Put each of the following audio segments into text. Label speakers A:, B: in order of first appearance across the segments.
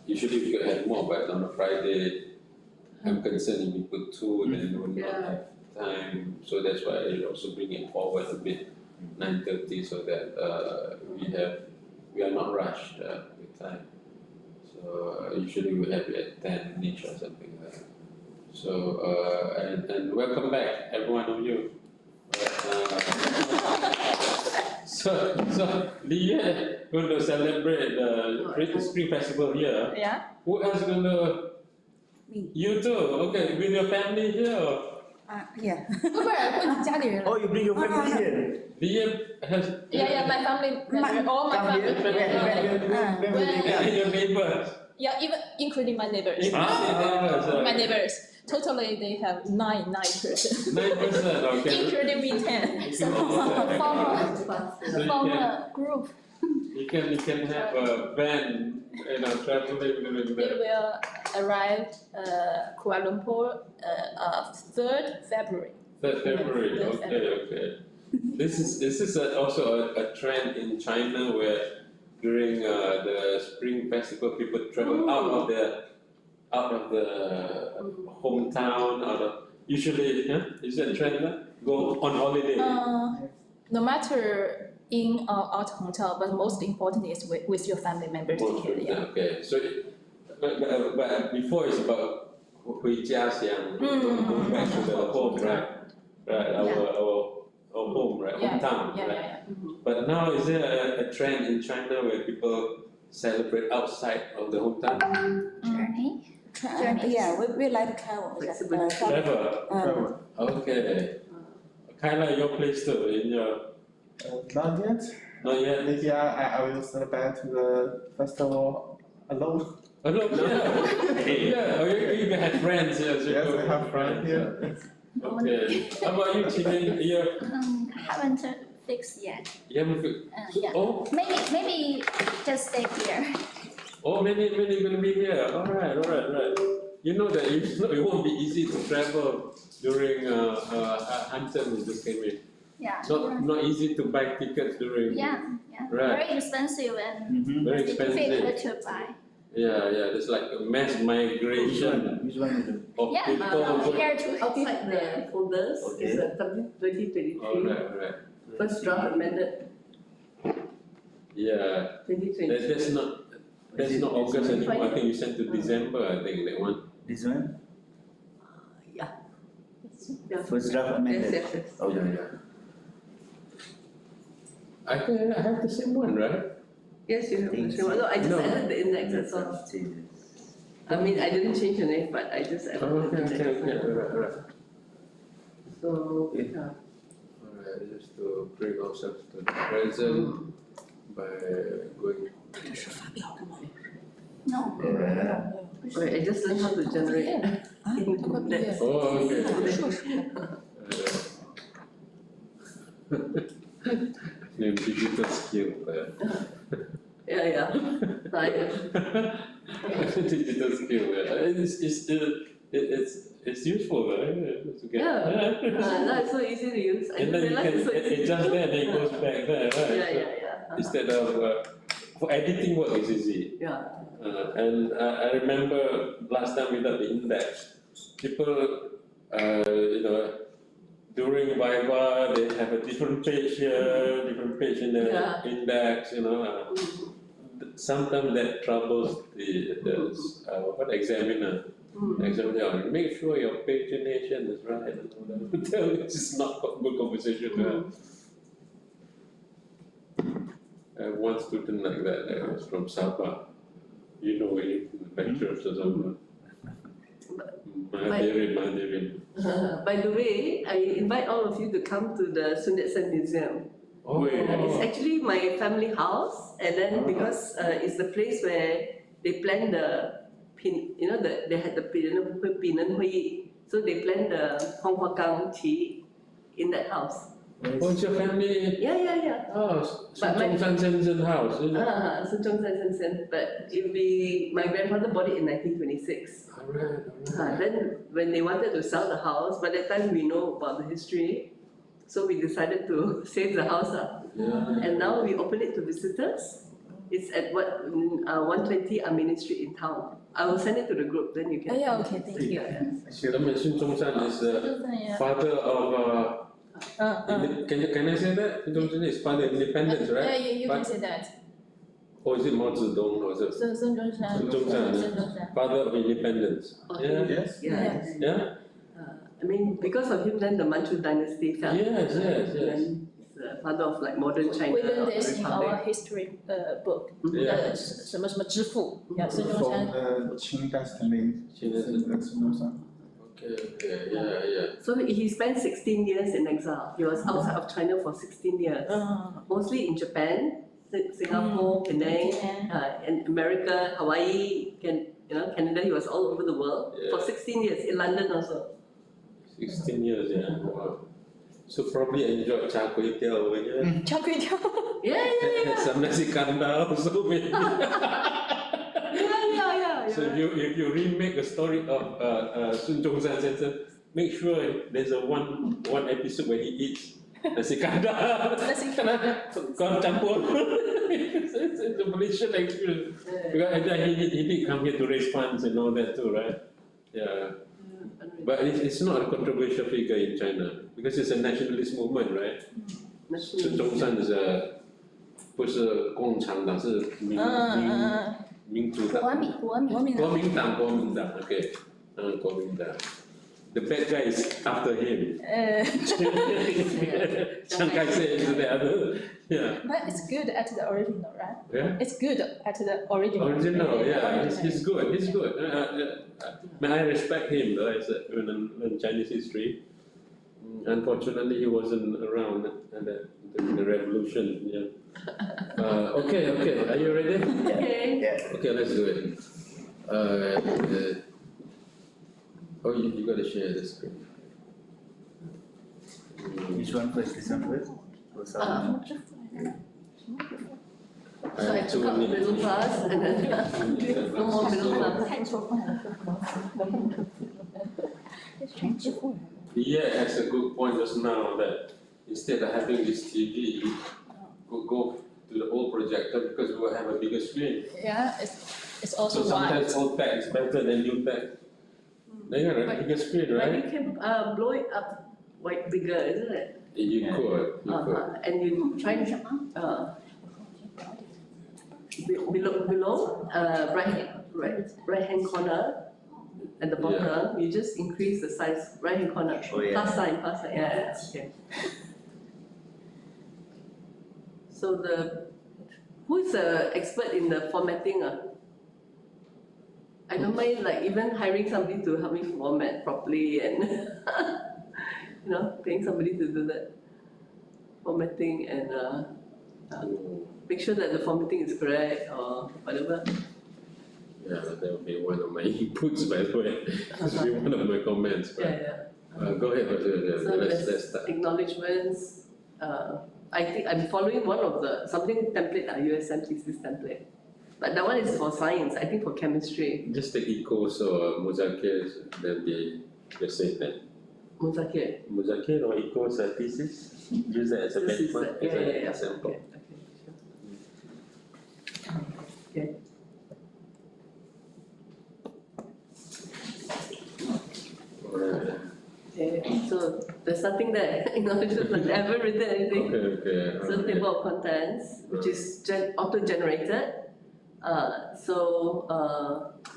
A: usually we could have more, but on a Friday, I'm concerned if we put two, then we will not have time. So that's why I also bring it forward a bit, 9:30, so that we are not rushed with time. So usually we have it at 10 each or something like that. So and welcome back, every one of you. So the year going to celebrate the Spring Festival here.
B: Yeah.
A: Who else going to?
C: Me.
A: You too. Okay, with your family here.
C: Yeah.
B: 不是，问家里人。
D: Oh, you bring your family here?
A: The year has.
B: Yeah, my family, all my
D: Come here.
B: family.
D: Where will they
A: And
D: come?
A: your neighbors.
B: Yeah, even including my neighbors. My neighbors. Totally, they have nine person.
A: 9%, okay.
B: Including me 10. So former group.
A: You can have a van, traveling during
B: It
A: the.
B: will arrive Kuala Lumpur 3rd February.
A: 3rd February. Okay. This is also a trend in China where during the Spring Festival people travel out of the hometown, usually, is that trend? Go on holiday.
B: No matter in or out hotel, but most important is with your family members together. Yeah.
A: Okay, so but before it's about 回家乡, going back to the home, right? Right, our home, right? Hometown, right?
B: Yeah.
A: But now is there a trend in China where people celebrate outside of the hometown?
C: Yeah, we like to travel.
A: Travel. Okay. Kind of your place too, in your.
D: Not yet.
A: Not yet.
D: Next year I will celebrate to the festival alone.
A: Alone, yeah. You can have friends here. So
D: Yes, I have friends here.
A: Okay. How about you, Chilin?
E: Haven't fixed yet.
A: You haven't fixed.
E: Yeah.
A: Oh,
E: Maybe just stay here.
A: many will be here. All right. You know that it won't be easy to travel during Hansen we just came in.
E: Yeah.
A: Not easy to buy tickets during.
E: Yeah.
A: Right.
E: Very expensive and
A: Very
E: difficult
A: expensive.
E: to buy.
A: Yeah. There's like a mass migration
D: Which one is it?
A: of
E: Yeah,
A: people.
E: here to
F: Outside the folders is a 2023,
A: All right.
F: first draft amended
A: Yeah.
F: 2020.
A: That's not August anymore. I think you sent to December. I think that one.
D: This one?
F: Yeah.
D: First draft amended.
F: Yes.
D: Oh,
A: Yeah. I think I have the same one, right?
F: Yes, you have the same one. No, I just added the index, that's all. I mean, I didn't change the name, but I just added the index.
A: Right.
F: So, yeah.
A: Alright, just to bring ourselves to the present by going.
E: No.
F: Wait, I just learned how to generate index.
A: Oh, okay. New digital skill.
F: Yeah.
A: Digital skill. It's useful, right? To get.
F: Now it's so easy to use. I
A: And then you
F: realized
A: can
F: it's so easy.
A: adjust there, then it goes back there, right?
F: Yeah.
A: Instead of for editing work is easy.
F: Yeah.
A: And I remember last time without the index, people, during Viva they have a different page here, different page in the index, Sometimes that troubles the examiner. Examiner, make sure your pagination is right and all that. It's just not good conversation to have. I have one student like that was from Sabah. You know, in the lectures or something. Mandarin.
F: By the way, I invite all of you to come to the Sun Yat-sen Museum.
A: Oh,
F: It's actually my family house, and then because it's the place where they planned they had the Pinan Hui, so they planned the Hong Hua Kang tea in that house.
A: Oh, it's your family?
F: Yeah.
A: Oh, Sun Zhong house, isn't it?
F: Sun Zhong San. But my grandfather bought it in 1926.
A: Alright.
F: Then when they wanted to sell the house, by that time we know about the history, so we decided to save the house.
A: Yeah.
F: And now we open it to visitors. It's at 120 Amini Street in town. I will send it to the group, then you can.
B: Yeah, okay, thank you.
F: Yeah, yeah.
A: I mean, Sun Zhongshan is the father of, can I say that? Sun Zhongshan is father of independence,
B: Yeah,
A: right?
B: you can say that.
A: Or is it Mao Zedong or is it
B: Sun Zhongshan.
A: Sun Zhongshan, father of independence?
F: Oh,
A: Yeah,
D: Yes.
F: Yeah.
A: yeah,
F: I mean, because of him, then the Manchu dynasty fell.
A: yes, yes, yes.
F: Then he's the father of like modern China.
B: We learned this in
F: Republic.
B: our history book.
A: Yeah.
B: 什么什么之父，yeah, Sun
D: From
B: Zhongshan.
D: the Qing dynasty. That's Nusantara.
A: Okay, yeah.
F: So he spent 16 years in exile. He was outside of China for 16 years. Mostly in Japan, Singapore, Penang, and America, Hawaii, Canada. He was all over the world for 16 years, in London also.
A: 16 years, yeah. Wow. So probably enjoyed char kway teow over here.
B: Char kway teow.
F: Yeah.
A: Had some nasi kandar also maybe.
F: Yeah.
A: So if you remake the story of Sun Zhongshan Sensei, make sure there's a one episode where he eats nasi kandar.
B: Nasi kandar.
A: Kau campur. It's a Malaysian experience. Because he did come here to raise funds and all that too, right? Yeah. But it's not a controversial figure in China because it's a nationalist movement, right? Sun Zhongshan is 不是共产党，是民主党。国民党 ，okay， 国民党。The bad guy is after him. Chiang Kai-shek is the other. Yeah.
B: But it's good at the original, right?
A: Yeah.
B: It's good at the original.
A: Original, yeah, he's good. I respect him though, when I learn Chinese history. Unfortunately, he wasn't around at the revolution. Yeah. Okay, are you ready?
F: Okay.
A: Okay, let's do it. You gotta share the screen.
G: Which one first? This one first? Or some?
F: So I took out middle class and then no more middle class.
A: Yeah, that's a good point just now that instead of having this TV, we'll go to the old projector because we will have a bigger screen.
B: Yeah, it's also
A: So sometimes
B: wide.
A: old tech is better than new tech. They got a bigger screen,
F: But
A: right?
F: you can blow it up quite bigger, isn't it?
A: You could.
F: And you try below right hand corner at the bottom, you just increase the size, right hand corner,
G: Oh, yeah.
F: plus sign, yeah, okay. So who is the expert in the formatting? I don't mind like even hiring somebody to help me format properly and paying somebody to do that formatting and make sure that the formatting is correct or whatever.
A: Yeah, that will be one of my inputs, by the way. This will be one of my comments. But,
F: Yeah.
A: go ahead.
F: So
A: Let's
F: there's
A: start.
F: acknowledgements. I think I'm following one of the something template, USM thesis template. But that one is for science, I think for chemistry.
A: Just the equals or Muzakir, then they say that.
F: Muzakir.
A: Muzakir or equals a thesis? Use that as a
F: This is
A: benchmark,
F: the-
A: as an
F: yeah.
A: example.
F: Okay.
A: Alright.
F: Okay, so there's nothing there, acknowledgements, like I haven't written anything.
A: Okay.
F: So table of contents, which is auto-generated.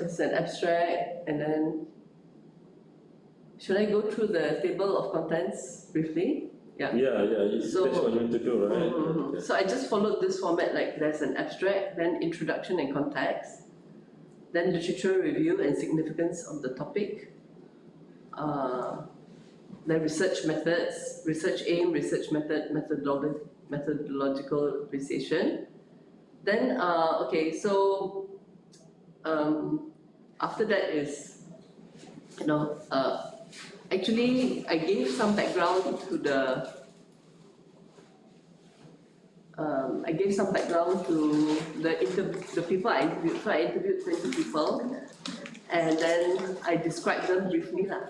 F: It's an abstract, and then should I go through the table of contents briefly?
A: Yeah,
F: So-
A: that's what you want to do, right?
F: Mhm. So I just followed this format, like there's an abstract, then introduction and context, then literature review and significance of the topic, then research methods, research aim, research method, methodological appreciation. Then, after that is, actually I gave some background to the people I interviewed. So I interviewed 20 people, and then I described them briefly lah.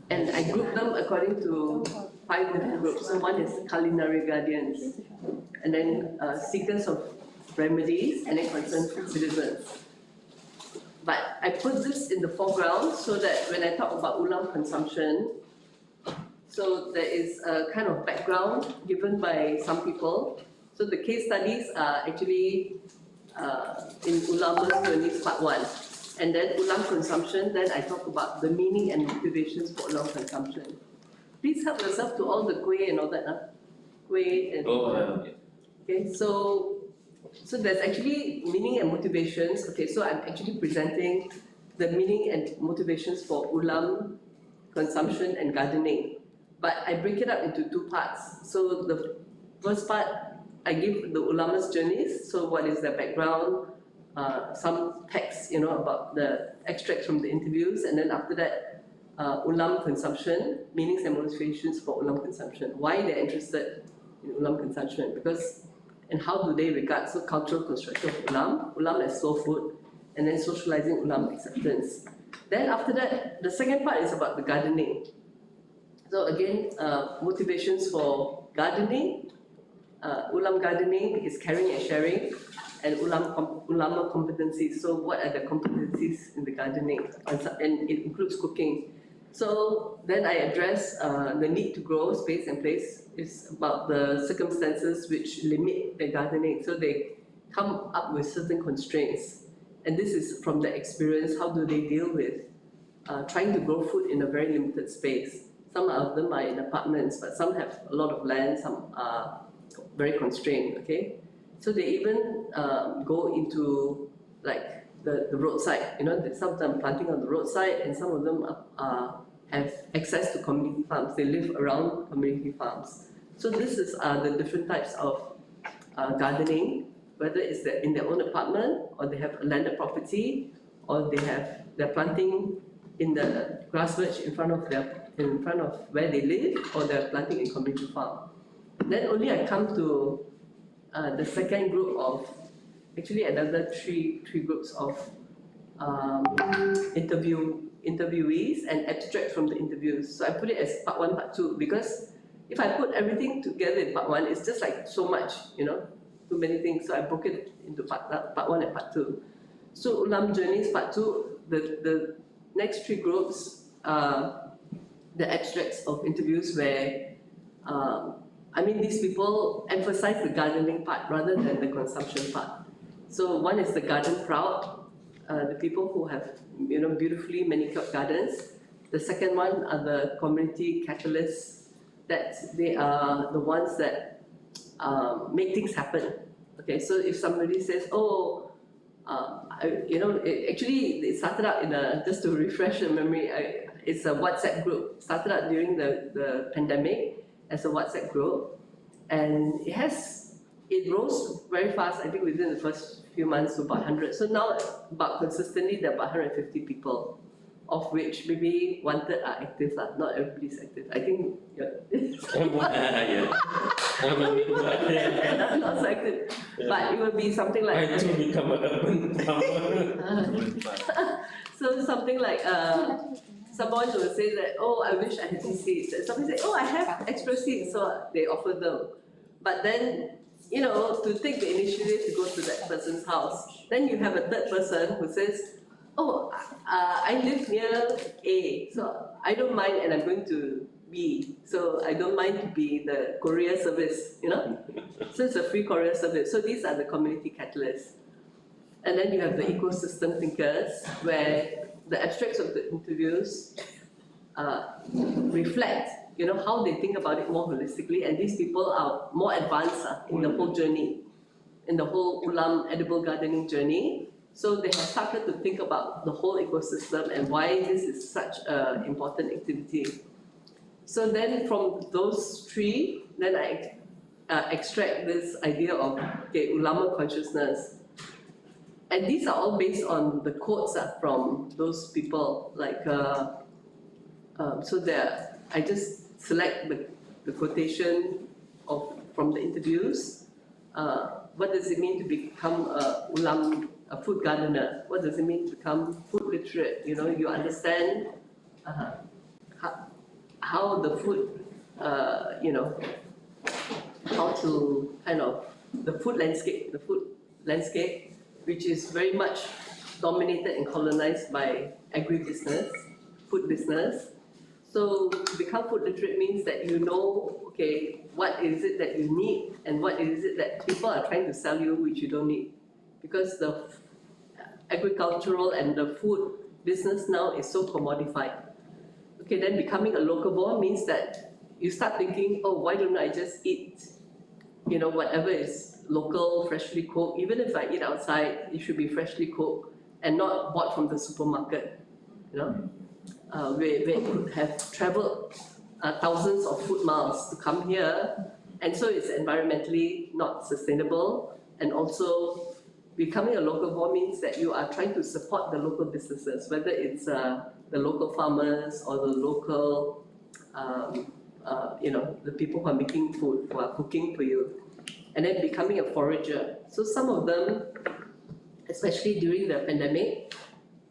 F: And I grouped them according to 5 different groups. So one is culinary guardians, and then seekers of remedies, and then concerned citizens. But I put this in the foreground so that when I talk about ulam consumption, so there is a kind of background given by some people. So the case studies are actually in Ulama's journeys part 1. And then ulam consumption, then I talk about the meaning and motivations for ulam consumption. Please help yourself to all the kueh and all that. Kueh and okay, so there's actually meaning and motivations. Okay, so I'm actually presenting the meaning and motivations for ulam consumption and gardening. But I break it up into 2 parts. So the first part, I give the ulama's journeys. So what is their background, some text, about the extracts from the interviews, and then after that, ulam consumption, meanings and motivations for ulam consumption. Why they're interested in ulam consumption? Because, and how do they regard cultural construction of ulam as slow food, and then socializing ulam acceptance. Then after that, the second part is about the gardening. So again, motivations for gardening. Ulam gardening is caring and sharing, and ulama competencies. So what are the competencies in the gardening? And it includes cooking. So then I address the need to grow space and place is about the circumstances which limit the gardening. So they come up with certain constraints. And this is from the experience, how do they deal with trying to grow food in a very limited space. Some of them are in apartments, but some have a lot of land, some are very constrained, okay? So they even go into like the roadside, some of them planting on the roadside, and some of them have access to community farms. They live around community farms. So this is the different types of gardening, whether it's in their own apartment, or they have a landed property, or they're planting in the grass verge in front of where they live, or they're planting in community farm. Then only I come to the second group of, actually another three groups of interviewees and abstracts from the interviews. So I put it as part 1, part 2, because if I put everything together in part 1, it's just like so much, too many things. So I broke it into part 1 and part 2. So ulam journeys part 2, the next 3 groups are the abstracts of interviews where these people emphasize the gardening part rather than the consumption part. So one is the garden proud, the people who have beautifully manicured gardens. The second one are the community catalysts, that they are the ones that make things happen. Okay, so if somebody says, actually it started out just to refresh the memory, it's a WhatsApp group. Started out during the pandemic as a WhatsApp group, and it rose very fast. I think within the first few months to about 100. So now, about consistently, there are about 150 people, of which maybe 1/3 are active. Not everybody's active. I think not so active, but it will be something like.
A: I too become a urban farmer.
F: So something like someone will say that, I wish I had these seeds. And somebody say, I have extra seeds, so they offer them. But then, to take the initiative to go to that person's house, then you have a third person who says, I live near A, so I don't mind, and I'm going to B, so I don't mind to be the courier service, So it's a free courier service. So these are the community catalysts. And then you have the ecosystem thinkers, where the abstracts of the interviews reflect, how they think about it more holistically, and these people are more advanced in the whole journey, in the whole ulam edible gardening journey. So they have started to think about the whole ecosystem and why this is such an important activity. So then from those 3, then I extract this idea of ulama consciousness. And these are all based on the quotes from those people, I just select the quotation from the interviews. What does it mean to become a food gardener? What does it mean to become food literate? You understand how the food you know, how to kind of, the food landscape, which is very much dominated and colonized by agribusiness, food business. So to become food literate means that you know, okay, what is it that you need and what is it that people are trying to sell you which you don't need. Because the agricultural and the food business now is so commodified. Okay, then becoming a locavore means that you start thinking, oh, why don't I just eat, you know, whatever is local, freshly cooked. Even if I eat outside, it should be freshly cooked and not bought from the supermarket, you know. Where it could have travelled thousands of food miles to come here, and so it's environmentally not sustainable. And also, becoming a locavore means that you are trying to support the local businesses, whether it's the local farmers or the local, you know, the people who are making food, who are cooking for you, and then becoming a forager. So some of them, especially during the pandemic,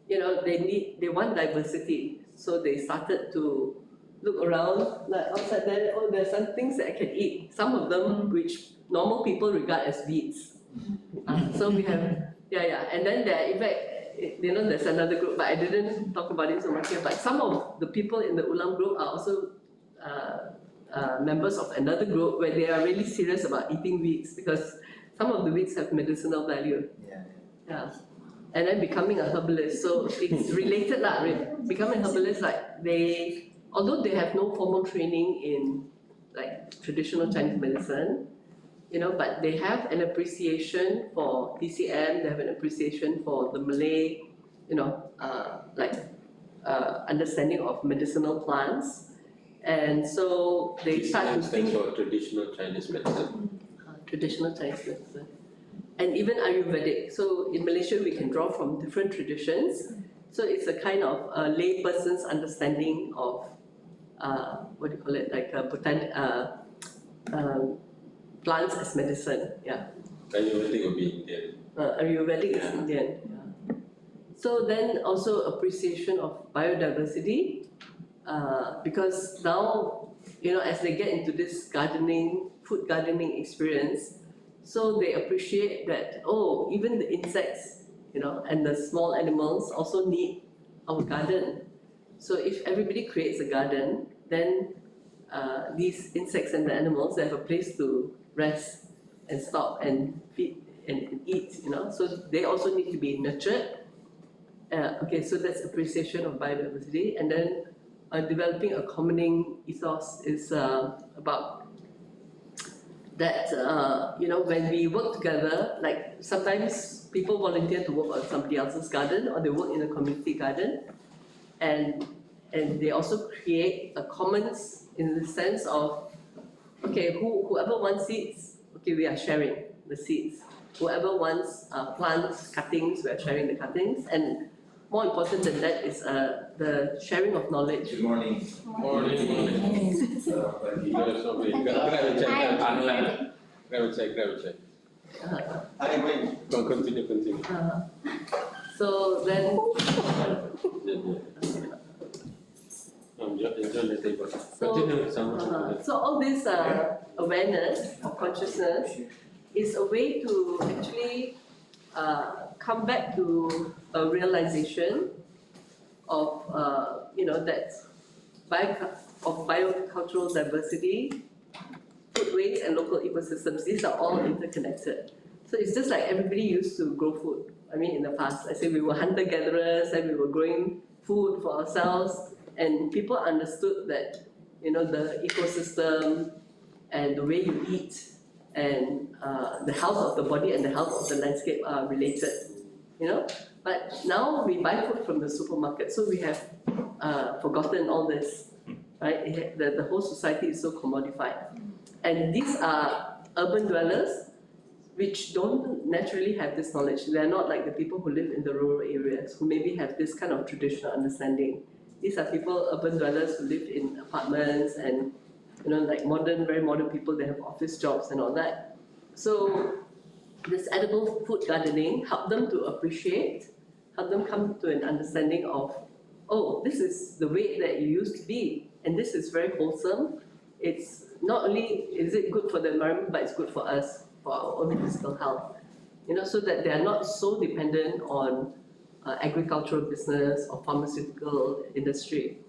F: you know, they want diversity. So they started to look around, like outside there, oh, there's some things that I can eat. Some of them which normal people regard as weeds. So we have, and then there, in fact, you know, there's another group, but I didn't talk about it so much here, but some of the people in the Ulam group are also members of another group where they are really serious about eating weeds, because some of the weeds have medicinal value. Yeah. And then becoming a herbalist, so it's related lah. Becoming a herbalist, like they, although they have no formal training in like traditional Chinese medicine, you know, but they have an appreciation for TCM. They have an appreciation for the Malay, you know, understanding of medicinal plants, and so they start to think.
A: Stands for traditional Chinese medicine.
F: Traditional Chinese medicine. And even Ayurvedic. So in Malaysia, we can draw from different traditions. So it's a kind of lay person's understanding of what do you call it, like plants as medicine. Yeah.
A: Ayurvedic will be Indian.
F: Ayurvedic is Indian. Yeah. So then also appreciation of biodiversity, because now, you know, as they get into this gardening, food gardening experience, so they appreciate that, oh, even the insects, you know, and the small animals also need our garden. So if everybody creates a garden, then these insects and the animals, they have a place to rest and stop and feed and eat, you know. So they also need to be nurtured. Okay, so that's appreciation of biodiversity. And then developing a commoning ethos is about that, you know, when we work together, like sometimes people volunteer to work on somebody else's garden, or they work in a community garden, and they also create a commons in the sense of, okay, whoever wants seeds, okay, we are sharing the seeds. Whoever wants plants, cuttings, we are sharing the cuttings, and more important than that is the sharing of knowledge.
G: Good morning.
A: Morning. Grab a check. Continue.
F: So then,
A: Enjoy the table. Continue.
F: so all this awareness or consciousness is a way to actually come back to a realization of, you know, that biocultural diversity, foodways and local ecosystems, these are all interconnected. So it's just like everybody used to grow food. I mean, in the past, I say we were hunter-gatherers and we were growing food for ourselves, and people understood that, you know, the ecosystem and the way you eat and the health of the body and the health of the landscape are related, you know. But now we buy food from the supermarket, so we have forgotten all this, right? The whole society is so commodified. And these are urban dwellers which don't naturally have this knowledge. They're not like the people who live in the rural areas, who maybe have this kind of traditional understanding. These are people, urban dwellers, who live in apartments and, you know, like very modern people, they have office jobs and all that. So this edible food gardening helped them to appreciate, help them come to an understanding of, oh, this is the way that it used to be, and this is very wholesome. it's not only is it good for the environment, but it's good for us, for our own physical health. So that they are not so dependent on agricultural business or pharmaceutical industry.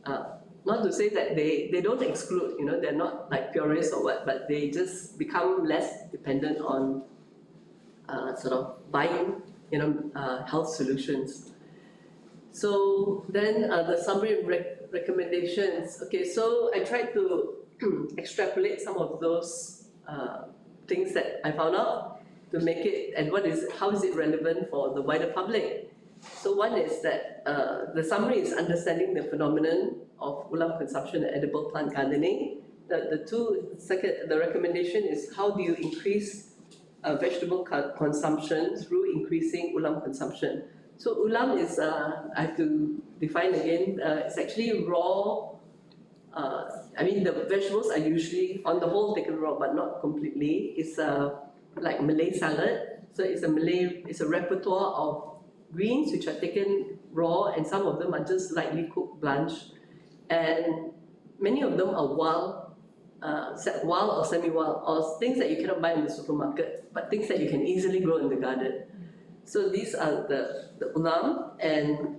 F: Not to say that they don't exclude, they're not like purists or what, but they just become less dependent on sort of buying, health solutions. So then the summary recommendations. Okay, so I tried to extrapolate some of those things that I found out to make it, and how is it relevant for the wider public. So one is that the summary is understanding the phenomenon of ulam consumption and edible plant gardening. The recommendation is how do you increase vegetable consumption through increasing ulam consumption. So ulam is, I have to define again, it's actually raw. The vegetables are usually on the whole taken raw, but not completely. It's like Malay salad. So it's a repertoire of greens which are taken raw, and some of them are just lightly cooked, blanched, and many of them are wild or semi-wild, or things that you cannot buy in the supermarket, but things that you can easily grow in the garden. So these are the ulam, and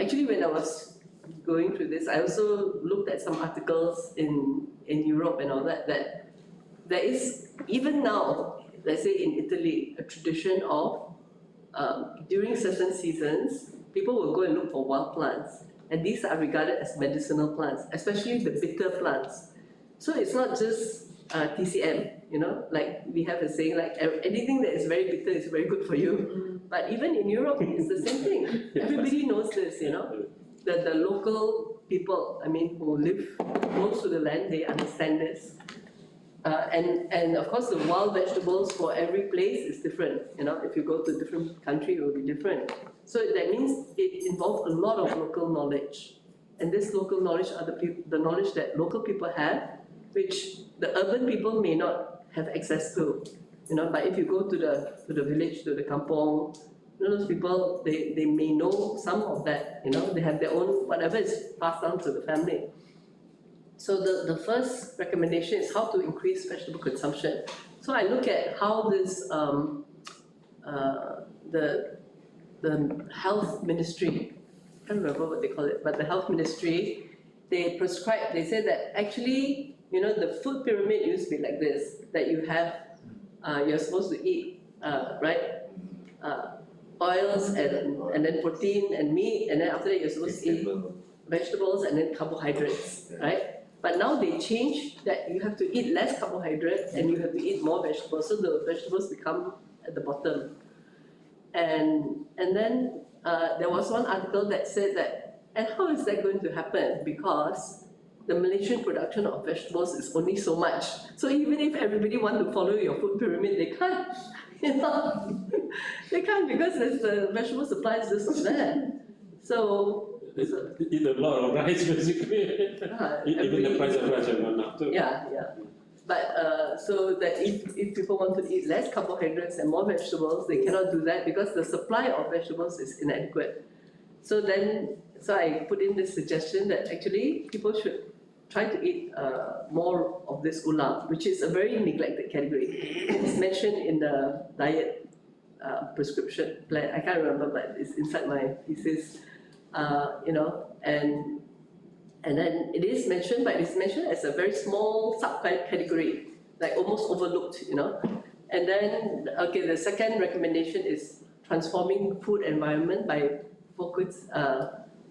F: actually when I was going through this, I also looked at some articles in Europe and all that there is, even now, let's say in Italy, a tradition of during certain seasons, people will go and look for wild plants, and these are regarded as medicinal plants, especially the bitter plants. So it's not just TCM, like we have a saying, like anything that is very bitter is very good for you. But even in Europe, it's the same thing. Everybody knows this, that the local people, who live close to the land, they understand this. And of course, the wild vegetables for every place is different. If you go to a different country, it will be different. So that means it involves a lot of local knowledge. And this local knowledge are the knowledge that local people have, which the urban people may not have access to. But if you go to the village, to the kampong, those people, they may know some of that. They have their own, whatever is passed down to the family. So the first recommendation is how to increase vegetable consumption. So I look at how this the health ministry, I can't remember what they call it, but the health ministry, they say that actually, the food pyramid used to be like this, that you have, you're supposed to eat, oils and then protein and meat, and then after that you're supposed to eat vegetables and then carbohydrates, right? But now they change that you have to eat less carbohydrates and you have to eat more vegetables, so the vegetables become at the bottom. And then there was one article that said that, and how is that going to happen? Because the Malaysian production of vegetables is only so much. So even if everybody want to follow your food pyramid, they can't. They can't, because the vegetable supply is just there. So
A: eat a lot of rice basically. Even the price of rice have gone up too.
F: Yeah. But so that if people want to eat less carbohydrates and more vegetables, they cannot do that because the supply of vegetables is inadequate. So I put in this suggestion that actually people should try to eat more of this ulam, which is a very neglected category. It's mentioned in the diet prescription plan. I can't remember, but it's inside my thesis. And then it is mentioned, but it's mentioned as a very small subcategory, like almost overlooked, And then, the second recommendation is transforming food environment by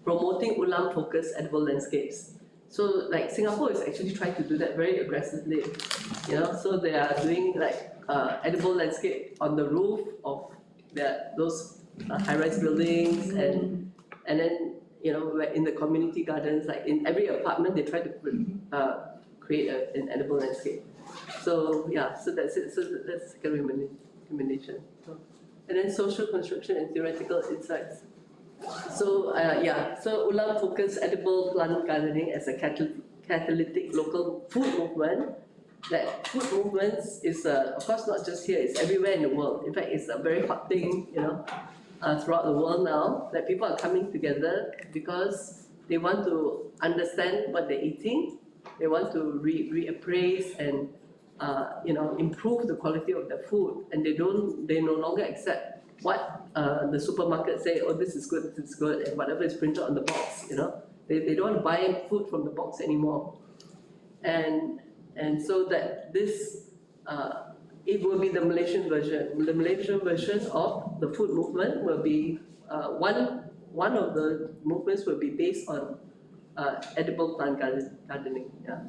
F: promoting ulam-focused edible landscapes. So, like Singapore is actually trying to do that very aggressively, So they are doing like edible landscape on the roof of those high-rise buildings, and then in the community gardens, like in every apartment, they try to create an edible landscape. So so that's it. So that's the second recommendation. And then social construction and theoretical insights. So so ulam-focused edible plant gardening as a catalytic local food movement. That food movements is of course not just here; it's everywhere in the world. In fact, it's a very hot thing, throughout the world now, that people are coming together because they want to understand what they're eating, they want to reappraise and improve the quality of the food, and they no longer accept what the supermarket say, oh, this is good, and whatever is printed on the box, they don't want to buy food from the box anymore. And so that this, it will be the Malaysian version. The Malaysian version of the food movement will be, one of the movements will be based on edible plant gardening, yeah.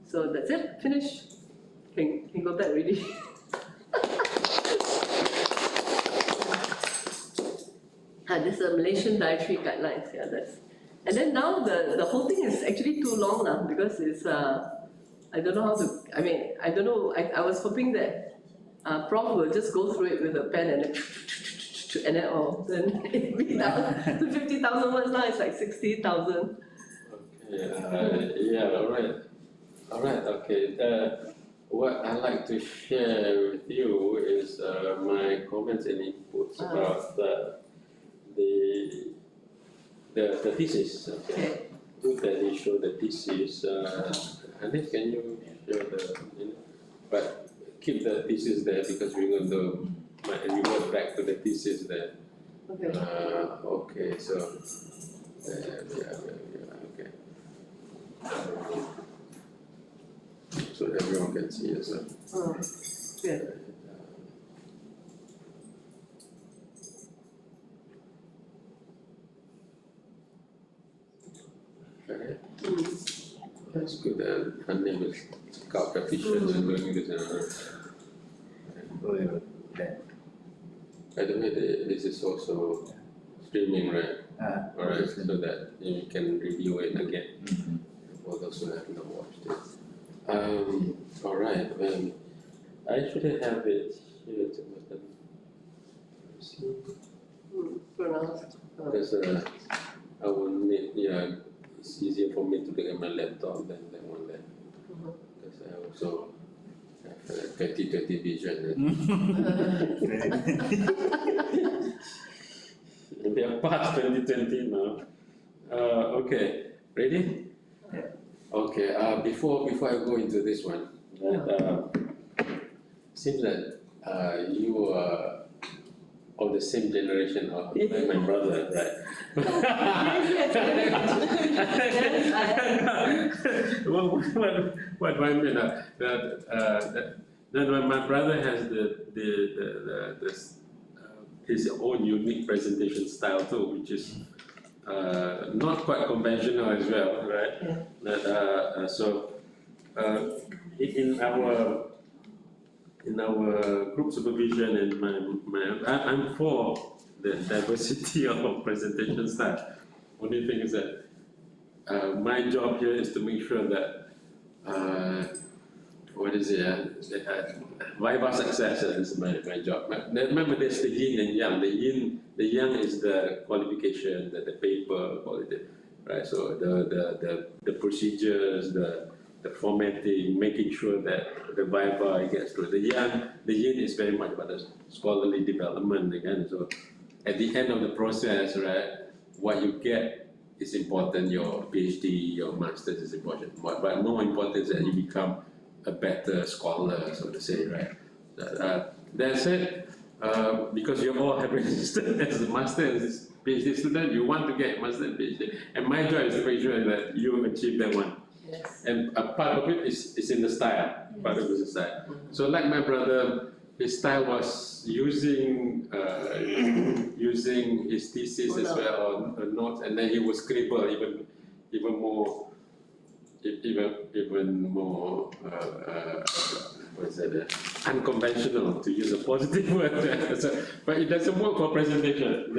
F: So that's it, finish. Can go back already. This is a Malaysian dietary guidelines, yeah, and then now the whole thing is actually too long now because it's, I don't know how to, I don't know, I was hoping that Prof will just go through it with a pen and then it'll be down to 50,000 words, now it's like 60,000.
A: Yeah, alright, okay. What I like to share with you is my comments and inputs about the thesis. Okay. Good that you show the thesis. Hanif, can you share but keep the thesis there because we're going to revert back to the thesis there.
F: Okay.
A: Okay, so okay. So everyone can see as well.
F: Oh, good.
A: Okay. That's good. Her name is Scout Efficient and doing this.
G: Oh, yeah, that.
A: By the way, this is also streaming, right? Alright, so that you can review it again for those who have not watched it. Alright, I should have it here to see. Because I will need, it's easier for me to look at my laptop than that one there. Because I also have 20/20 vision. We are past 2020 now. Okay, ready?
G: Yeah.
A: Okay, before I go into this one, seems that you are of the same generation of like my brother, right? What do I mean? That my brother has his own unique presentation style too, which is not quite conventional as well, right? Yeah. So in our group supervision and I'm for the diversity of presentation style. Only thing is that my job here is to make sure that Viva success is my job. Remember, there's the yin and yang. The yang is the qualification, the paper quality, right? So the procedures, the formatting, making sure that the Viva gets through. The yin is very much about the scholarly development again. So at the end of the process, right, what you get is important. Your PhD, your master's is important, but more important is that you become a better scholar, so to say, right? That's it. Because you all have registered as a master and PhD student, you want to get master and PhD. And my job is to make sure that you achieve that one.
F: Yes.
A: And a part of it is in the style. Yes. Part of it is the style. So like my brother, his style was using his thesis as well on notes, and then he would scribble even more unconventional, to use a positive word. So, but it doesn't work for presentation.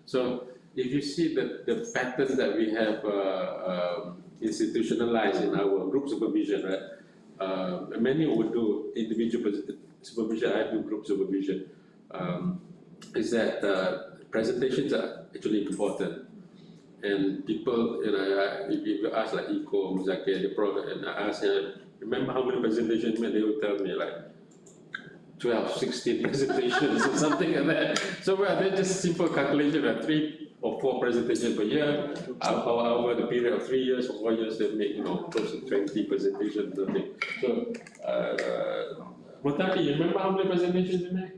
A: So if you see the pattern that we have institutionalized in our group supervision, right? Many would do individual supervision. I do group supervision. Is that presentations are actually important. And people, if you ask like Iko, Muzakir, the product, and I ask them, remember how many presentations made? They would tell me like 12, 16 presentations or something like that. So well, they're just simple calculation, 3 or 4 presentations per year. Over the period of 3 years or 4 years, they make, you know, close to 20 presentations or something. So, Mutaki, you remember how many presentations you make?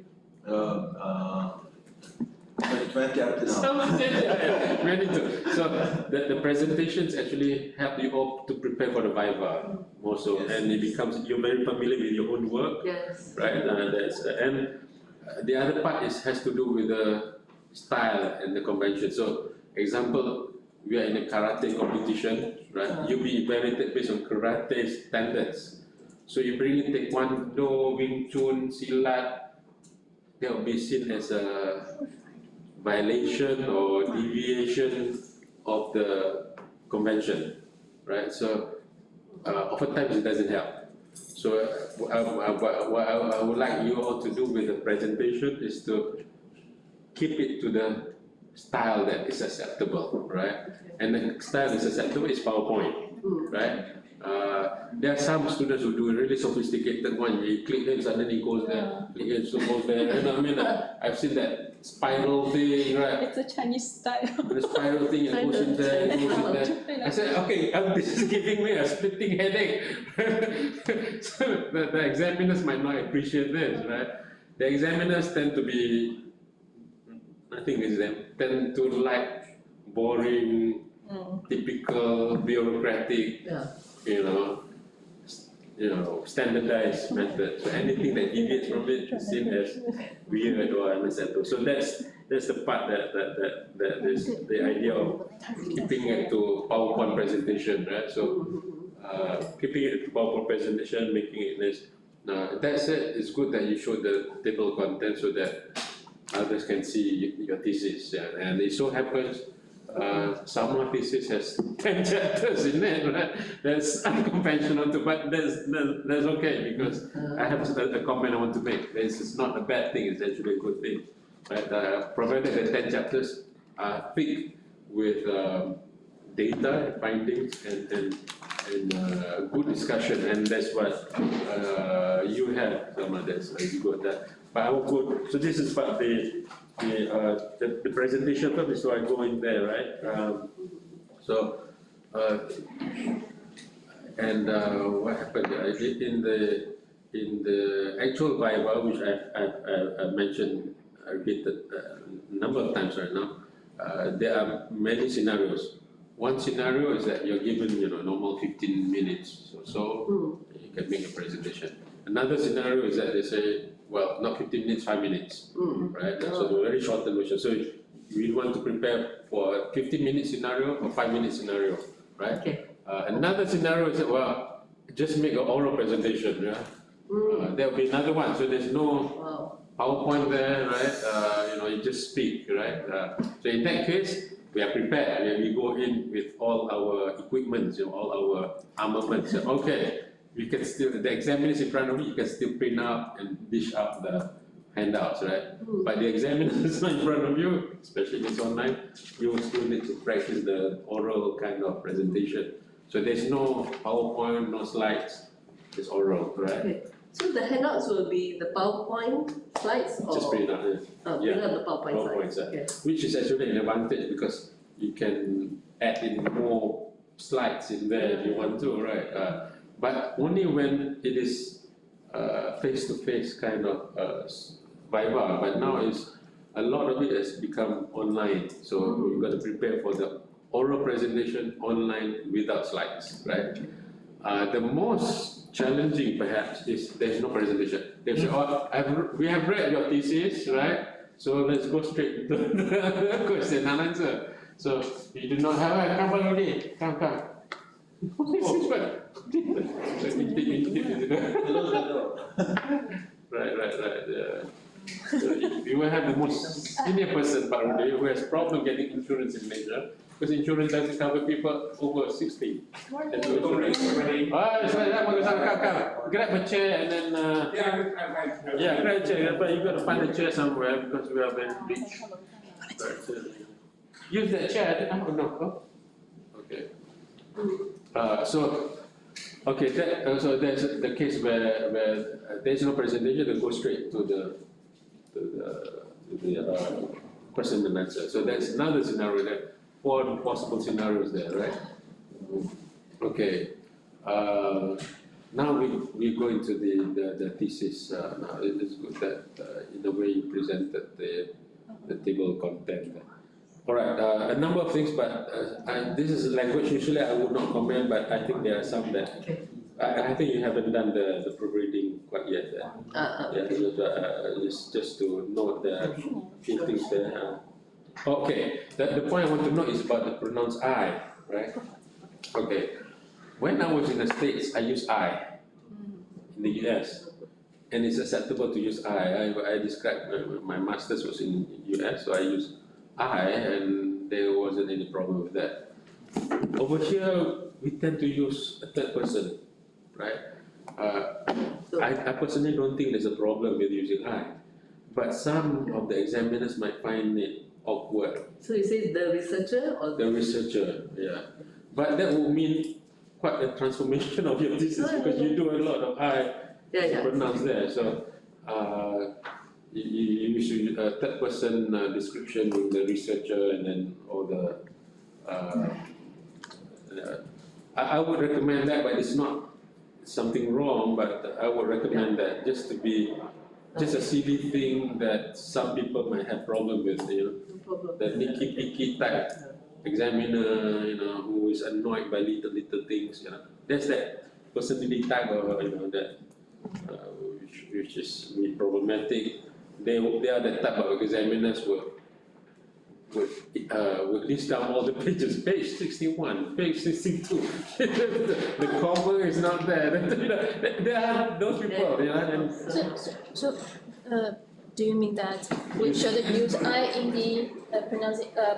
G: 20 up to now.
A: Yeah, many too. So the presentations actually help you all to prepare for the Viva more so,
G: Yes.
A: and it becomes, you're very familiar with your own work,
F: Yes.
A: right? The other part has to do with the style and the convention. So, example, we are in a karate competition, right? You'll be evaluated based on karate standards. So you bring in Taekwondo, Wing Chun, Silat, that will be seen as a violation or deviation of the convention, right? So oftentimes it doesn't help. So what I would like you all to do with the presentation is to keep it to the style that is acceptable, right? And the style is acceptable is PowerPoint, right? There are some students who do a really sophisticated one. You click here, suddenly it goes there. Click here, so goes there. You know, I mean, I've seen that spiral thing, right?
B: It's a Chinese style.
A: The spiral thing, it goes in there, it goes in there. I said, okay, this is giving me a splitting headache. So the examiners might not appreciate this, right? The examiners tend to be, nothing is them, tend to like boring, typical, bureaucratic, standardized method. So anything that deviates from it is seen as weird or unacceptable. So that's the part that is the idea of keeping it to PowerPoint presentation, right? So keeping it to PowerPoint presentation, making it nice. That said, it's good that you show the table content so that others can see your thesis. Yeah. And it so happens summer thesis has 10 chapters in it, right? That's unconventional too, but that's okay because I have a comment I want to make. This is not a bad thing, it's actually a good thing. Right? Provided the 10 chapters are thick with data, findings, and good discussion, and that's what you have. That's you got that. But I will go. So this is part the presentation first, so I go in there, right? What happened? In the actual Viva, which I mentioned, repeated a number of times right now, there are many scenarios. One scenario is that you're given, normal 15 minutes or so, you can make a presentation. Another scenario is that they say, well, not 15 minutes, 5 minutes, right? So the very short version. So you want to prepare for a 15-minute scenario or 5-minute scenario, right?
F: Okay.
A: Another scenario is that, well, just make an oral presentation, yeah? There will be another one. So there's no PowerPoint there, right? You just speak, right? So in that case, we are prepared. We go in with all our equipment, all our armaments. Okay. You can still, the examiner is in front of you, you can still print out and dish out the handouts, right? But the examiner is not in front of you, especially if it's online, you will still need to practice the oral kind of presentation. So there's no PowerPoint, no slides, it's oral, right?
F: Okay. So the handouts will be the PowerPoint slides or?
A: Just print out,
F: print out the PowerPoint slides. Okay.
A: Which is actually an advantage because you can add in more slides in there if you want to, right? But only when it is face-to-face kind of Viva. But now a lot of it has become online. So you've got to prepare for the oral presentation online without slides, right? The most challenging perhaps is there's no presentation. They say, we have read your thesis, right? So let's go straight to the question and answer. So you do not have come already, come. Right. So you will have the most senior person probably who has problem getting insurance in Malaysia because insurance doesn't cover people over 60. Come. Grab a chair and then grab a chair. But you got to find a chair somewhere because we are very rich. Use that chair. Oh no. Okay. So Okay, that, so that's the case where there's no presentation, they go straight to the question and answer. So that's another scenario there, 4 possible scenarios there, right? Okay, now we go into the thesis. Now it is good that in the way you presented the table content. All right, a number of things, but this is language. Usually I would not comment, but I think there are some that I think you haven't done the proofreading quite yet. Just to note the few things there. Okay, the point I want to know is about the pronounce I, right? Okay, when I was in the States, I used I. In the US, and it's acceptable to use I described my master's was in US, so I used I, and there wasn't any problem with that. Over here, we tend to use a third person, right? I personally don't think there's a problem with using I, but some of the examiners might find it awkward.
F: So you say the researcher or
A: The researcher, yeah. But that would mean quite a transformation of your thesis because you do a lot of I to pronounce there. So you should third person description with the researcher and then all the. I would recommend that, but it's not something wrong. But I would recommend that just to be just a silly thing that some people might have problem with. You know, the picky type examiner, you know, who is annoyed by little things. You know, there's that personality type, or you know that. Which is really problematic. They are the type of examiners would list down all the pages, page 61, page 62. The comma is not there. There are those people, yeah.
B: So, do you mean that we should use I in the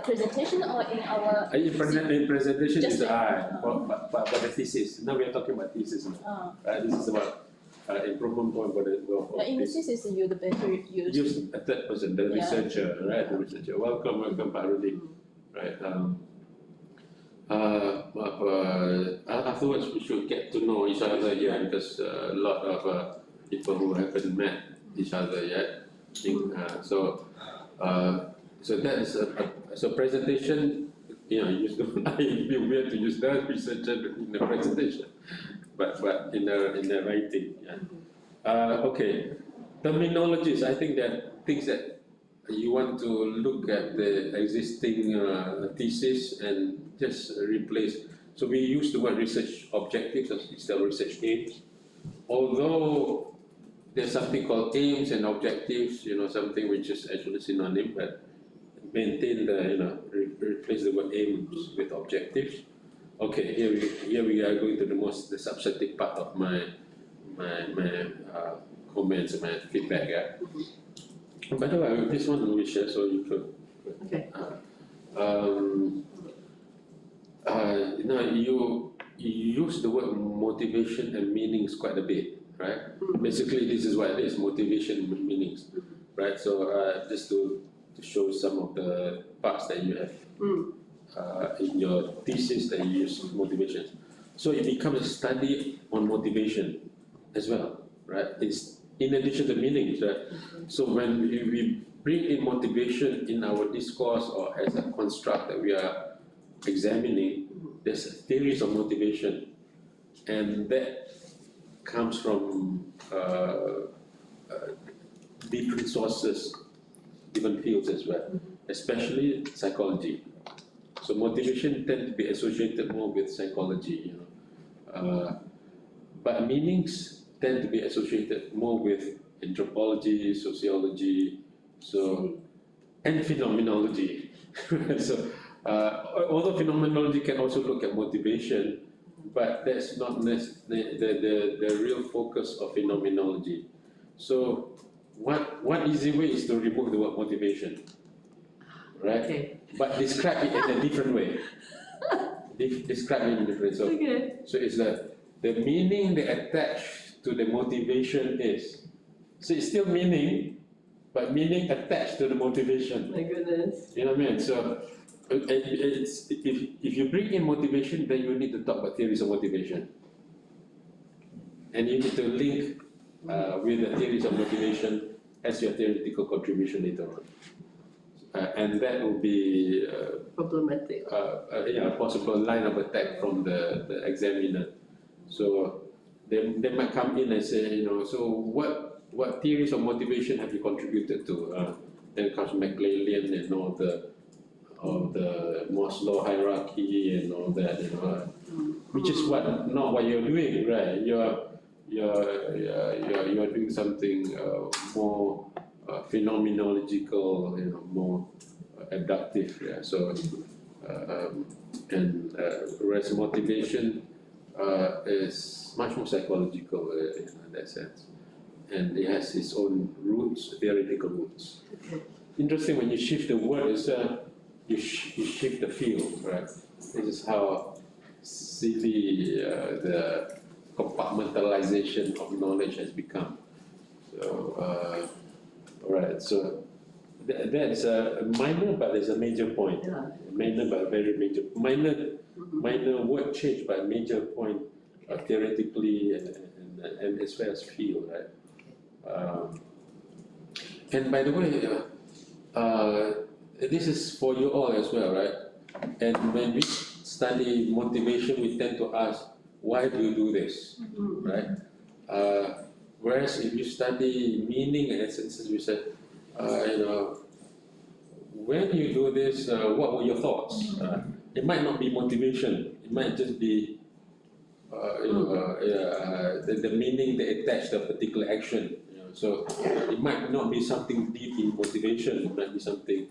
B: presentation or in our?
A: In presentation
B: Just
A: is I, but the thesis. Now we are talking about thesis now. This is about improvement point for the
B: In the thesis, you better use
A: a third person, the researcher, right? The researcher. Welcome, Pak Rudi. Right. Afterwards, we should get to know each other here because a lot of people who haven't met each other yet. So that is so presentation. You know, use the it'd be weird to use the researcher in the presentation, but in the writing. Yeah. Okay, terminologies. I think there are things that you want to look at the existing thesis and just replace. So we use the word research objectives instead of research aims. Although there's something called aims and objectives, you know, something which is actually synonym, but maintain the, replace the word aims with objectives. Okay, here we are going to the substantive part of my comments and my feedback. Yeah. By the way, this one we share, so you could.
F: Okay.
A: Now you use the word motivation and meanings quite a bit, right? Basically, this is what it is: motivation and meanings, right? So just to show some of the parts that you have in your thesis that you use motivation. So it becomes a study on motivation as well, right? It's in addition to meanings, right? So when we bring in motivation in our discourse or as a construct that we are examining, there's theories of motivation, and that comes from different sources, different fields as well, especially psychology. So motivation tends to be associated more with psychology, but meanings tend to be associated more with anthropology, sociology, and phenomenology. So although phenomenology can also look at motivation, but that's not the real focus of phenomenology. So one easy way is to remove the word motivation, right? Okay. But describe it in a different way. Describe it in a different way. So it's the meaning they attach to the motivation is. So it's still meaning, but meaning attached to the motivation.
F: My goodness.
A: You know what I mean? So if you bring in motivation, then you need to talk about theories of motivation. and you need to link with the theories of motivation as your theoretical contribution later on. And that will be
F: Problematic.
A: a possible line of attack from the examiner. So they might come in and say, so what theories of motivation have you contributed to? Then comes McClellan and all the Maslow hierarchy and all that, which is not what you're doing, right? You're doing something more phenomenological, more abductive. Yeah. So whereas motivation is much more psychological in that sense, and it has its own roots, theoretical roots. Interesting, when you shift the word itself, you shift the field, right? This is how silly the compartmentalization of knowledge has become. So, right, so that's a minor, but there's a major point.
F: Yeah.
A: Minor, but very major. Minor word change, but major point theoretically and as well as field, right? And by the way, this is for you all as well, right? And when we study motivation, we tend to ask, why do you do this, right? Whereas if you study meaning and essences, we said, when you do this, what were your thoughts? It might not be motivation. It might just be, the meaning they attach to a particular action. So it might not be something deep in motivation. It might be something.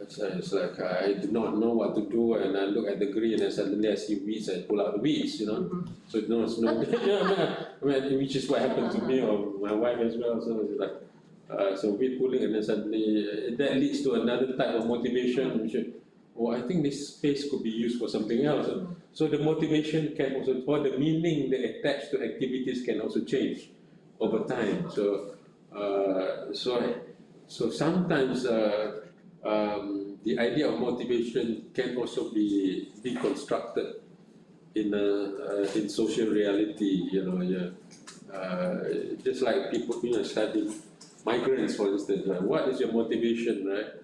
A: It's like I do not know what to do, and I look at the green, and suddenly I see weeds, I pull out the weeds, So it's no, which is what happened to me or my wife as well. So it's like, so weed pulling, and then suddenly that leads to another type of motivation, which I think this space could be used for something else. So the motivation can also, or the meaning they attach to activities can also change over time. So sometimes the idea of motivation can also be deconstructed in social reality. Just like people studying migrants, for instance. Right? What is your motivation, right?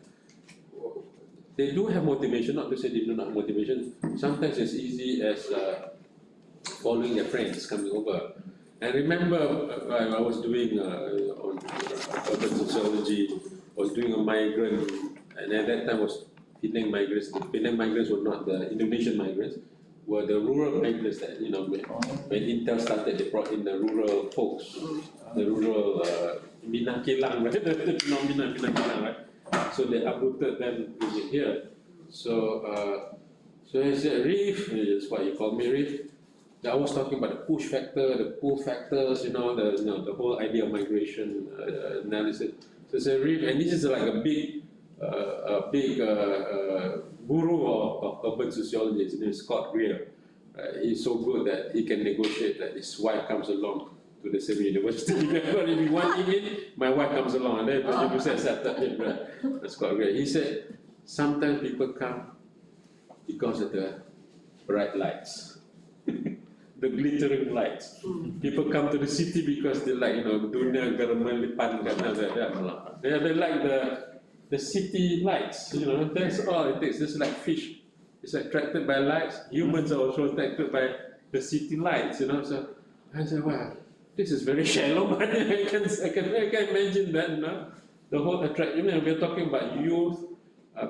A: They do have motivation, not to say they do not have motivation. Sometimes it's easy as following their friends coming over. And remember, I was doing on urban sociology, I was doing a migrant, and at that time was Penang migrants. The Penang migrants were not the Indonesian migrants, were the rural migrants that, when Intel started, they brought in the rural folks, the rural Minang Kelang, right? The phenomenon Minang Kelang, right? So they uprooted them here. So I said, Reef, is what you call me, Reef. I was talking about the push factor, the pull factors, the whole idea of migration analysis. So I said, Reef, and this is like a big guru of urban sociology. His name is Scott Greer. He's so good that he can negotiate that his wife comes along to the same university. If you want him in, my wife comes along, and then the university accepted him. Right? That's quite great. He said, sometimes people come because of the bright lights, the glittering lights. People come to the city because they like, dunia garmen lipan kan. They like the city lights. That's all it takes. Just like fish, it's attracted by lights. Humans are also attracted by the city lights. So I said, wow. This is very shallow, but I can imagine that, the whole attraction. We're talking about youth,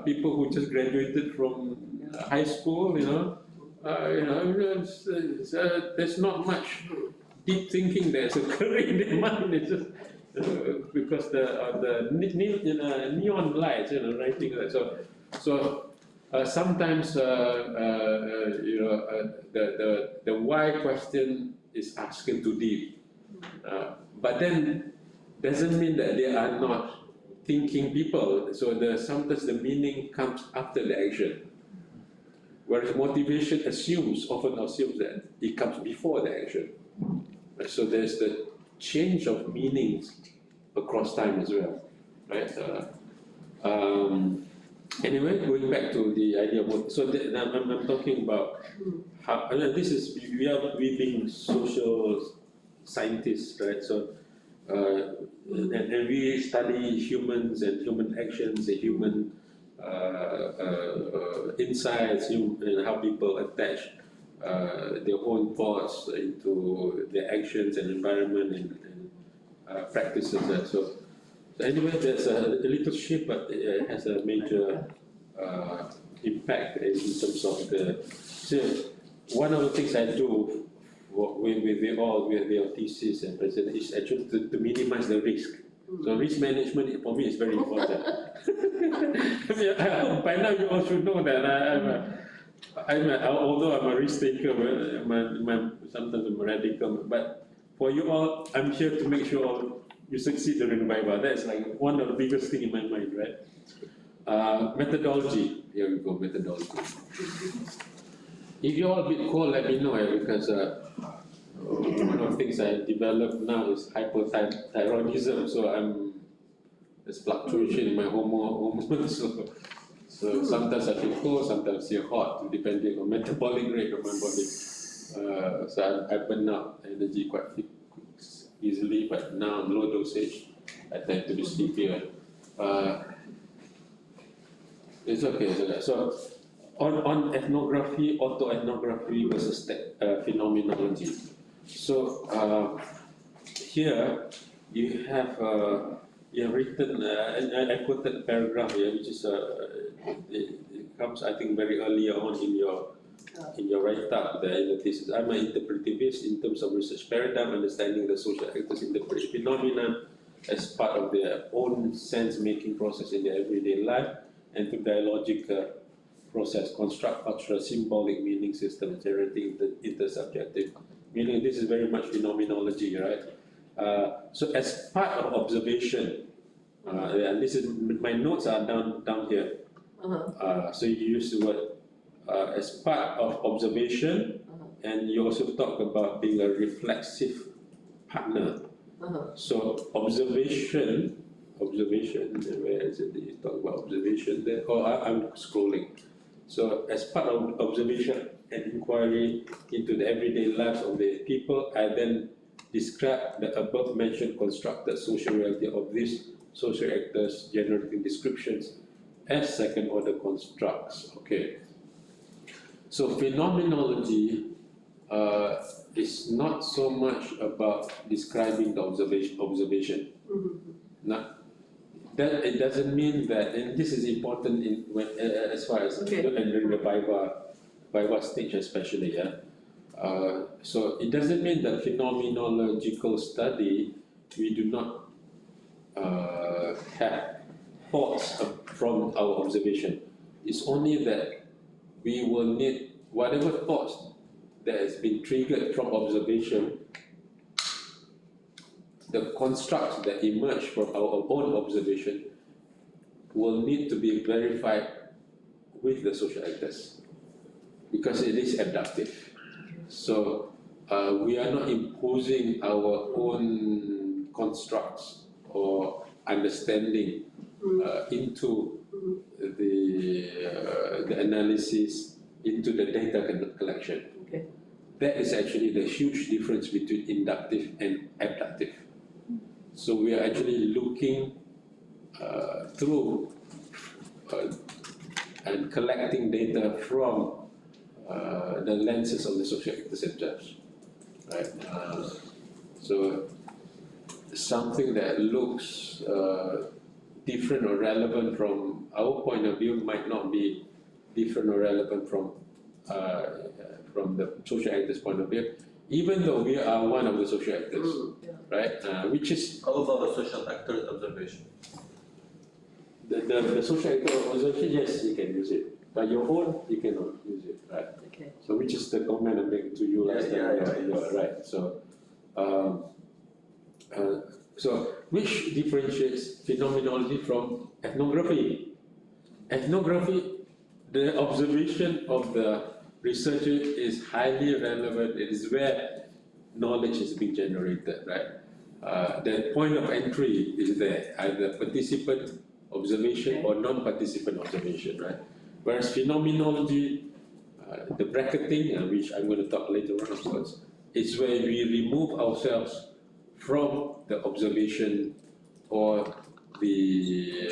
A: people who just graduated from high school. There's not much deep thinking that's occurring in their mind. It's just because the neon lights, writing that. So sometimes the why question is asking too deep. But then doesn't mean that they are not thinking people. So sometimes the meaning comes after the action. Whereas motivation often assumes that it comes before the action. So there's the change of meanings across time as well, right? Anyway, going back to the idea of so I'm talking about how this is we being social scientists, right? So and we study humans and human actions and human insights and how people attach their own thoughts into their actions and environment and practices. So anyway, there's a little shift, but it has a major impact in terms of the. So one of the things I do with the thesis and presentation is actually to minimize the risk. So risk management for me is very important. I mean, I hope by now you all should know that although I'm a risk taker, sometimes I'm radical, but for you all, I'm here to make sure you succeed during Viva. That's like one of the biggest thing in my mind, right? Methodology. Here we go, methodology. If you're all a bit cold, let me know, because one of the things I developed now is hypothyroidism, so there's fluctuation in my hormones, so sometimes I feel cold, sometimes I feel hot, depending on metabolic rate of my body. So I burn out energy quite easily, but now low dosage, I tend to be sleepier. It's okay. So on ethnography, autoethnography versus phenomenology. So here you have written, I quoted a paragraph here, which is it comes I think very earlier on in your write-up there in the thesis. I'm an interpretivist in terms of research paradigm, understanding the social actors interpret phenomena as part of their own sense-making process in their everyday life, and through dialogical process, construct cultural symbolic meaning system, generating the intersubjective meaning. This is very much phenomenology, right? So as part of observation, and this is my notes are down here. So you use the word as part of observation, and you also talk about being a reflexive partner. So observation, where is it? You talk about observation there. Oh, I'm scrolling. So as part of observation and inquiry into the everyday lives of the people, I then describe the above mentioned constructed social reality of these social actors, generating descriptions as second order constructs. Okay. So phenomenology is not so much about describing the observation. Now, that it doesn't mean that, and this is important as far as during the Viva stage especially. So it doesn't mean that phenomenological study we do not have thoughts from our observation. It's only that we will need whatever thoughts that has been triggered from observation, the constructs that emerge from our own observation will need to be verified with the social actors, because it is adaptive. So we are not imposing our own constructs or understanding into the analysis, into the data collection.
F: Okay.
A: That is actually the huge difference between inductive and abductive. So we are actually looking through and collecting data from the lenses of the social actors themselves, right? So something that looks different or relevant from our point of view might not be different or relevant from the social actors' point of view, even though we are one of the social actors, right? Which is
G: How about the social actor observation?
A: the social actor observation, yes, you can use it, but your own, you cannot use it, right?
F: Okay.
A: So which is the comment I made to you last time, right? So, so which differentiates phenomenology from ethnography? Ethnography, the observation of the researcher is highly relevant. It is where knowledge is being generated, right? The point of entry is there, either participant observation or non-participant observation, right? Whereas phenomenology, the bracketing, which I'm going to talk later on, of course, is where we remove ourselves from the observation or the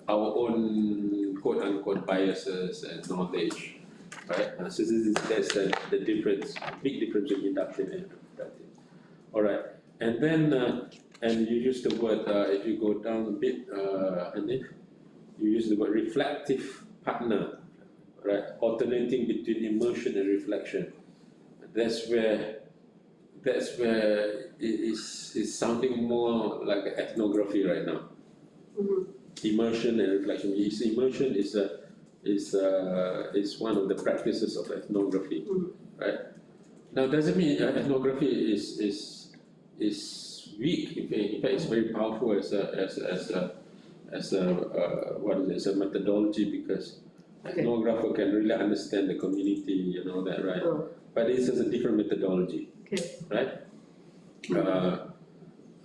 A: our own quote-unquote biases and knowledge, right? So that's the difference, big difference between inductive and inductive. All right, and then and you use the word if you go down a bit, Hanif, you use the word reflective partner, right? Alternating between immersion and reflection. That's where it is sounding more like ethnography right now. Immersion and reflection. Immersion is one of the practices of ethnography, right? Now, doesn't mean ethnography is weak. In fact, it's very powerful as a methodology, because ethnographer can really understand the community and all that, right? But this is a different methodology, right?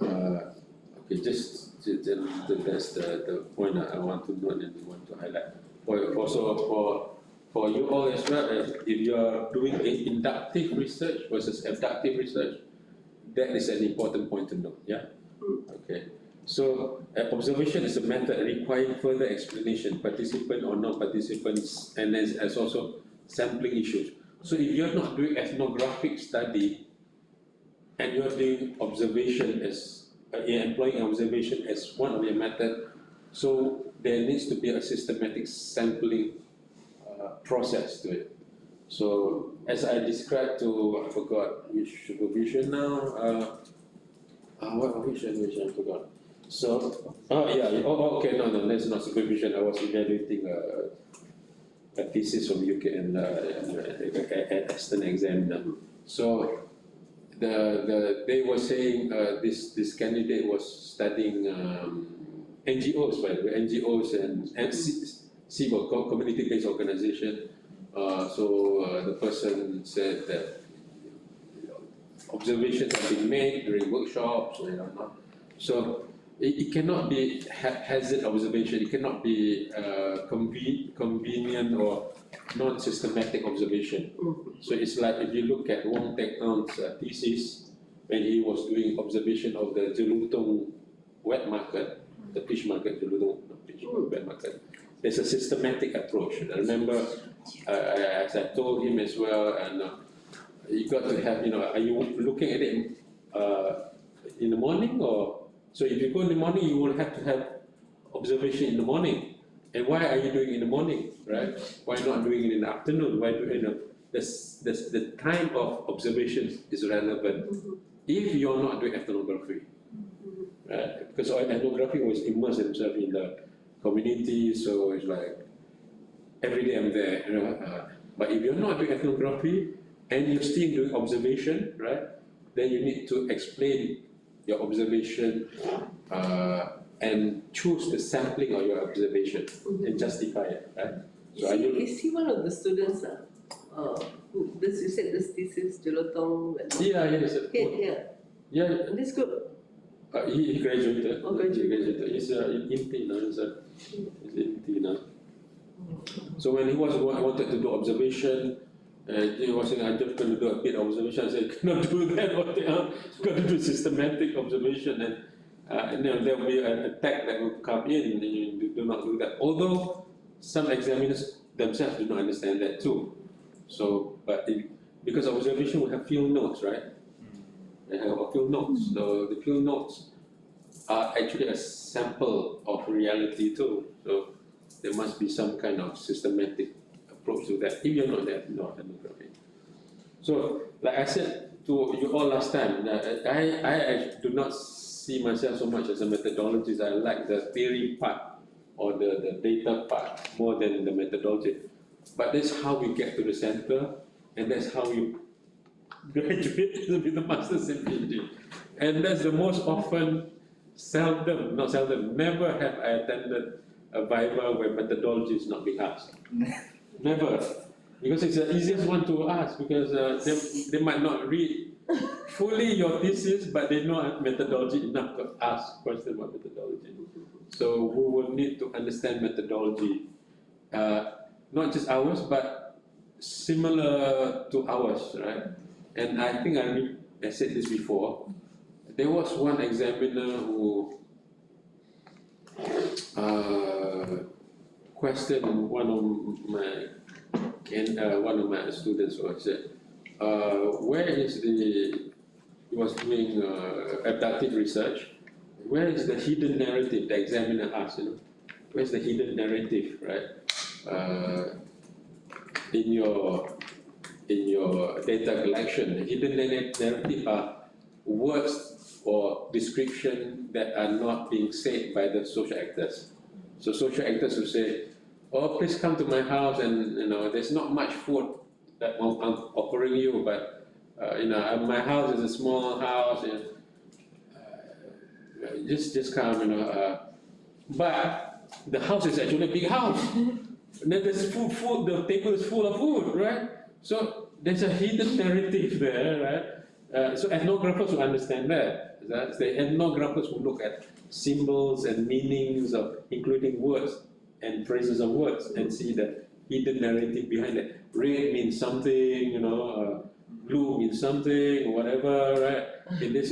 A: Okay, just that's the point I want to note and want to highlight. For you all as well, if you are doing inductive research versus abductive research, that is an important point to note. Yeah. Okay. So observation is a method requiring further explanation, participant or non-participants, and as also sampling issues. So if you're not doing ethnographic study and you're doing observation as employing observation as one of your method, so there needs to be a systematic sampling process to it. So as I described to, I forgot which supervision now. Which I forgot. So okay, no, that's not supervision. I was evaluating a thesis from UK and external exam. So they were saying this candidate was studying NGOs, by the way, NGOs and CBO, community-based organization. So the person said that observations have been made during workshops, so it cannot be haphazard observation. It cannot be convenient or non-systematic observation. So it's like if you look at Wong Teck Aung's thesis when he was doing observation of the Jelutong wet market, the fish market, wet market. There's a systematic approach. I remember, as I told him as well, and you got to have, are you looking at it in the morning or? So if you go in the morning, you will have to have observation in the morning. And why are you doing it in the morning, right? Why not doing it in the afternoon? Why do the time of observation is relevant if you're not doing ethnography, right? Because ethnography was immersed himself in the community, so it's like every day I'm there, but if you're not doing ethnography and you're still doing observation, right? Then you need to explain your observation and choose the sampling of your observation and justify it, right? So
F: is he one of the students? You said this thesis, Jelutong.
A: Yeah.
F: This group.
A: He graduated.
F: Oh, graduated.
A: He graduated. He's in INTI now. He's in INTI now. So when he wanted to do observation, he was saying, I'm just going to do a bit of observation. I said, you cannot do that. You've got to do systematic observation, and there will be an attack that will come in, and you do not do that. Although some examiners themselves do not understand that too. So, because observation will have field notes, right? They have field notes. So the field notes are actually a sample of reality too. So there must be some kind of systematic approach to that. If you're not there, not ethnography. So, like I said to you all last time, I do not see myself so much as a methodologist. I like the theory part or the data part more than the methodology. But that's how we get to the center, and that's how you graduate with the master's and PhD. And that's the most often, never have I attended a viva where methodology is not being asked. Never. Because it's the easiest one to ask, because they might not read fully your thesis, but they know methodology enough to ask questions about methodology. So we will need to understand methodology, not just ours, but similar to ours, right? And I think I said this before. There was one examiner who questioned one of my students, who said, where is he was doing abductive research, where is the hidden narrative? The examiner asked, where's the hidden narrative, right? In your data collection, the hidden narrative are words or description that are not being said by the social actors. So social actors will say, oh, please come to my house, and there's not much food that I'm offering you, but my house is a small house, just come, but the house is actually a big house. And then there's food, the table is full of food, right? So there's a hidden narrative there, right? So ethnographers will understand that. The ethnographers will look at symbols and meanings of, including words and phrases of words, and see the hidden narrative behind it. Red means something, blue means something, whatever, right? In this,